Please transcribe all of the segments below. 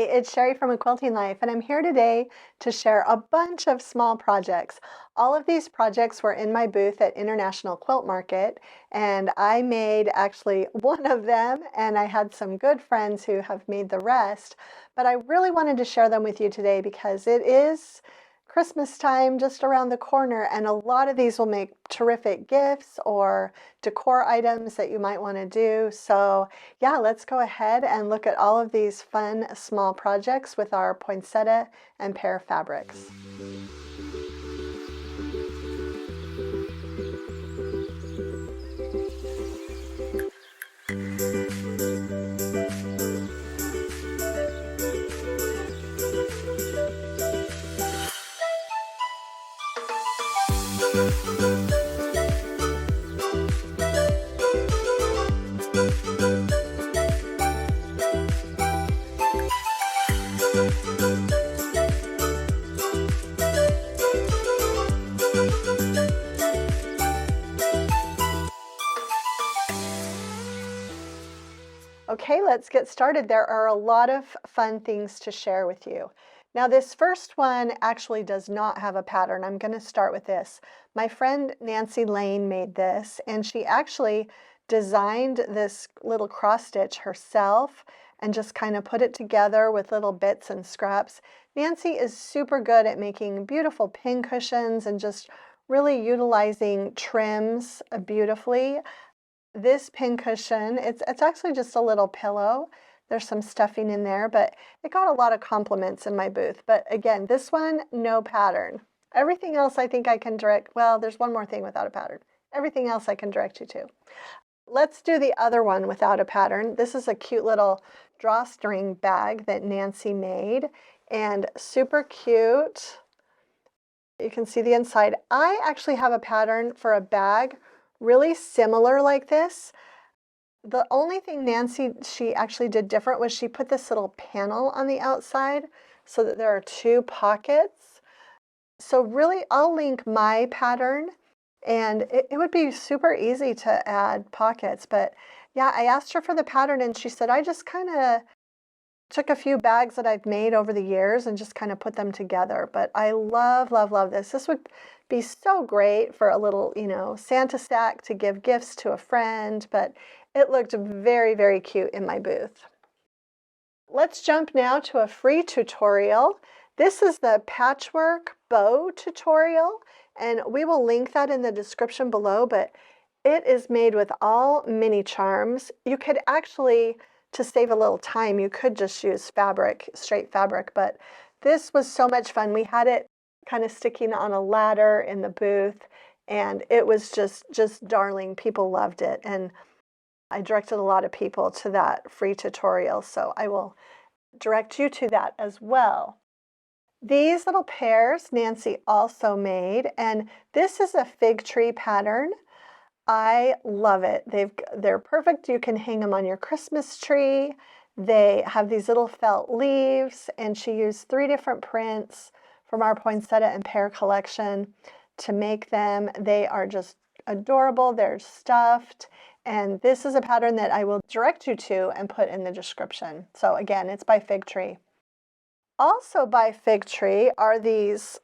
it's Sherri from A Quilting Life, and I'm here today to share a bunch of small projects. All of these projects were in my booth at International Quilt Market, and I made actually one of them, and I had some good friends who have made the rest, but I really wanted to share them with you today because it is Christmas time just around the corner, and a lot of these will make terrific gifts or decor items that you might want to do. So yeah, let's go ahead and look at all of these fun small projects with our Poinsettia and Pear fabrics. Okay, let's get started. There are a lot of fun things to share with you. Now, this first one actually does not have a pattern. I'm going to start with this. My friend Nancy Lane made this, and she actually designed this little cross stitch herself and just kind of put it together with little bits and scraps. Nancy is super good at making beautiful pin cushions and just really utilizing trims beautifully. This pin cushion, it's actually just a little pillow. There's some stuffing in there, but it got a lot of compliments in my booth. But again, this one, no pattern. Everything else I think I can direct, well, there's one more thing without a pattern. Everything else I can direct you to. Let's do the other one without a pattern. This is a cute little drawstring bag that Nancy made, and super cute. You can see the inside. I actually have a pattern for a bag really similar like this. The only thing she actually did different was she put this little panel on the outside so that there are two pockets. So really, I'll link my pattern, and it would be super easy to add pockets. But yeah, I asked her for the pattern, and she said, I just kind of took a few bags that I've made over the years and just kind of put them together. But I love, love, love this. This would be so great for a little, Santa stack to give gifts to a friend, but it looked very, very cute in my booth. Let's jump now to a free tutorial. This is the Patchwork bow tutorial, and we will link that in the description below, but it is made with all mini charms. You could actually, to save a little time, you could just use fabric, straight fabric, but this was so much fun. We had it kind of sticking on a ladder in the booth, and it was just darling. People loved it, and I directed a lot of people to that free tutorial, so I will direct you to that as well. These little pears Nancy also made, and this is a fig tree pattern. I love it. They're perfect. You can hang them on your Christmas tree. They have these little felt leaves, and she used 3 different prints from our Poinsettia and Pear collection to make them. They are just adorable. They're stuffed, and this is a pattern that I will direct you to and put in the description. So again, it's by Fig Tree. Also by Fig Tree are these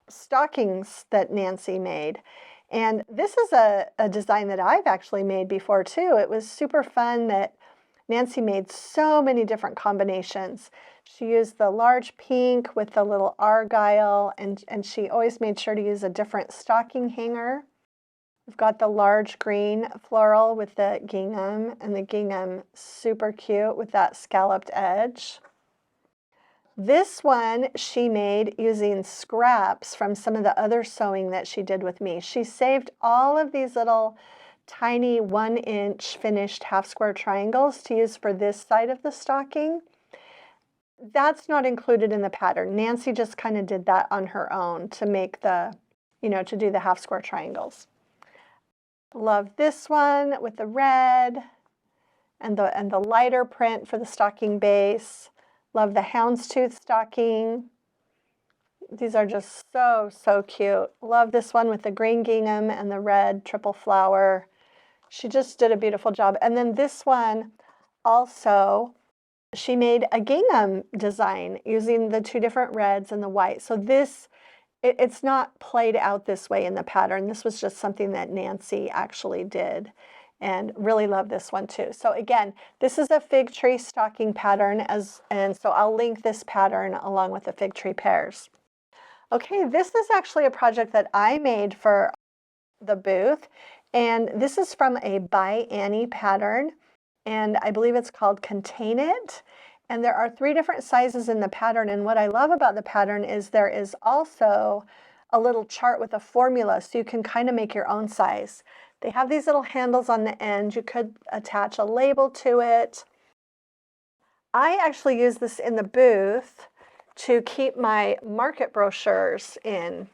stockings that Nancy made. And this is a design that I've actually made before too. It was super fun that Nancy made so many different combinations. She used the large pink with the little argyle, and she always made sure to use a different stocking hanger. We've got the large green floral with the gingham, and the gingham super cute with that scalloped edge. This one she made using scraps from some of the other sewing that she did with me. She saved all of these little tiny 1-inch finished half square triangles to use for this side of the stocking. That's not included in the pattern. Nancy just kind of did that on her own to make the, to do the half square triangles. Love this one with the red and the lighter print for the stocking base. Love the houndstooth stocking. These are just so, so cute. Love this one with the green gingham and the red triple flower. She just did a beautiful job. And then this one also She made a gingham design using the two different reds and the white. So it's not played out this way in the pattern. This was just something that Nancy actually did, and really love this one too. So again, this is a fig tree stocking pattern, and so I'll link this pattern along with the fig tree pears. Okay, this is actually a project that I made for the booth, and this is from a By Annie pattern, and I believe it's called Contain It. And there are 3 different sizes in the pattern, and what I love about the pattern is there is also a little chart with a formula, so you can kind of make your own size. They have these little handles on the end. You could attach a label to it. I actually use this in the booth to keep my market brochures in.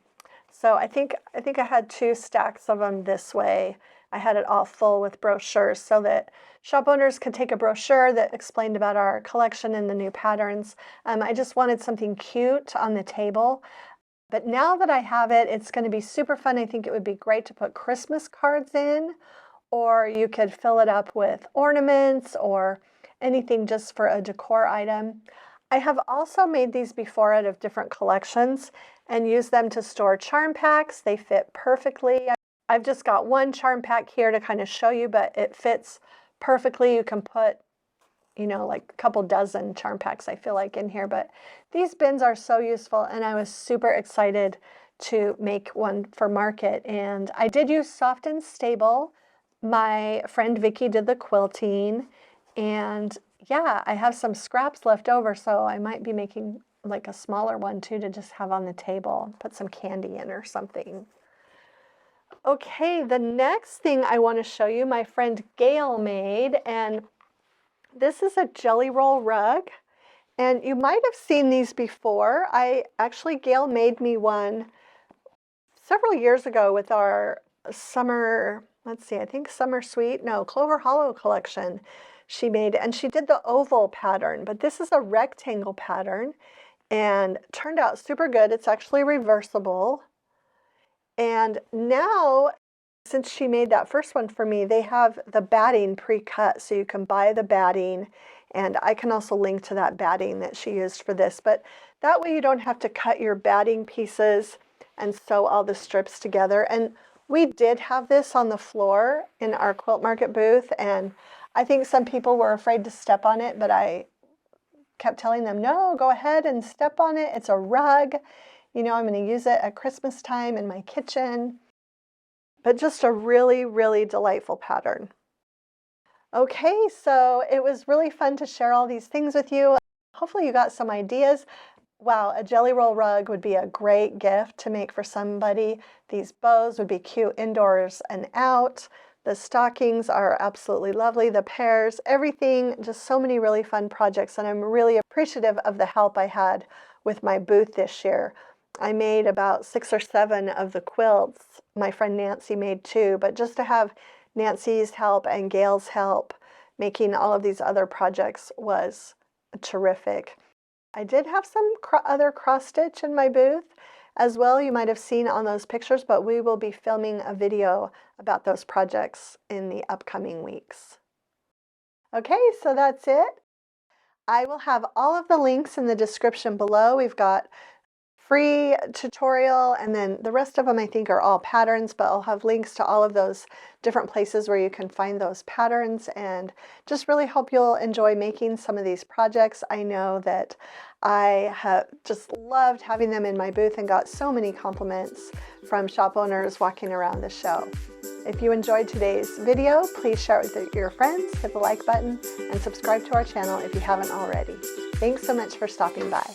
So I think I had 2 stacks of them this way. I had it all full with brochures so that shop owners could take a brochure that explained about our collection and the new patterns. I just wanted something cute on the table. But now that I have it, it's going to be super fun. I think it would be great to put Christmas cards in, or you could fill it up with ornaments or anything just for a decor item. I have also made these before out of different collections and used them to store charm packs. They fit perfectly. I've just got one charm pack here to kind of show you, but it fits perfectly. You can put, you know, like a couple dozen charm packs, I feel like, in here. But these bins are so useful, and I was super excited to make one for market. And I did use Soft and Stable. My friend Vicki did the quilting, and yeah, I have some scraps left over, so I might be making like a smaller one too to just have on the table, put some candy in or something. Okay, the next thing I want to show you, my friend Gail made, and this is a jelly roll rug, and you might have seen these before. Gail made me one several years ago with our summer, I think Clover Hollow collection she made, and she did the oval pattern, but this is a rectangle pattern and turned out super good. It's actually reversible. And now, since she made that first one for me, they have the batting pre-cut, so you can buy the batting, and I can also link to that batting that she used for this, but that way you don't have to cut your batting pieces and sew all the strips together. And we did have this on the floor in our Quilt Market booth, and I think some people were afraid to step on it, but I kept telling them, no, go ahead and step on it. It's a rug. You know, I'm going to use it at Christmas time in my kitchen. But just a really, really delightful pattern. Okay, so it was really fun to share all these things with you. Hopefully you got some ideas. Wow, a jelly roll rug would be a great gift to make for somebody. These bows would be cute indoors and out. The stockings are absolutely lovely. The pears, everything, just so many really fun projects. And I'm really appreciative of the help I had with my booth this year. I made about 6 or 7 of the quilts. My friend Nancy made 2, but just to have Nancy's help and Gail's help making all of these other projects was terrific. I did have some other cross stitch in my booth as well. You might have seen on those pictures, but we will be filming a video about those projects in the upcoming weeks. Okay, so that's it. I will have all of the links in the description below. We've got free tutorial, and then the rest of them I think are all patterns, but I'll have links to all of those different places where you can find those patterns, and just really hope you'll enjoy making some of these projects. I know that I have just loved having them in my booth and got so many compliments from shop owners walking around the show. If you enjoyed today's video, please share it with your friends, hit the like button, and subscribe to our channel if you haven't already. Thanks so much for stopping by.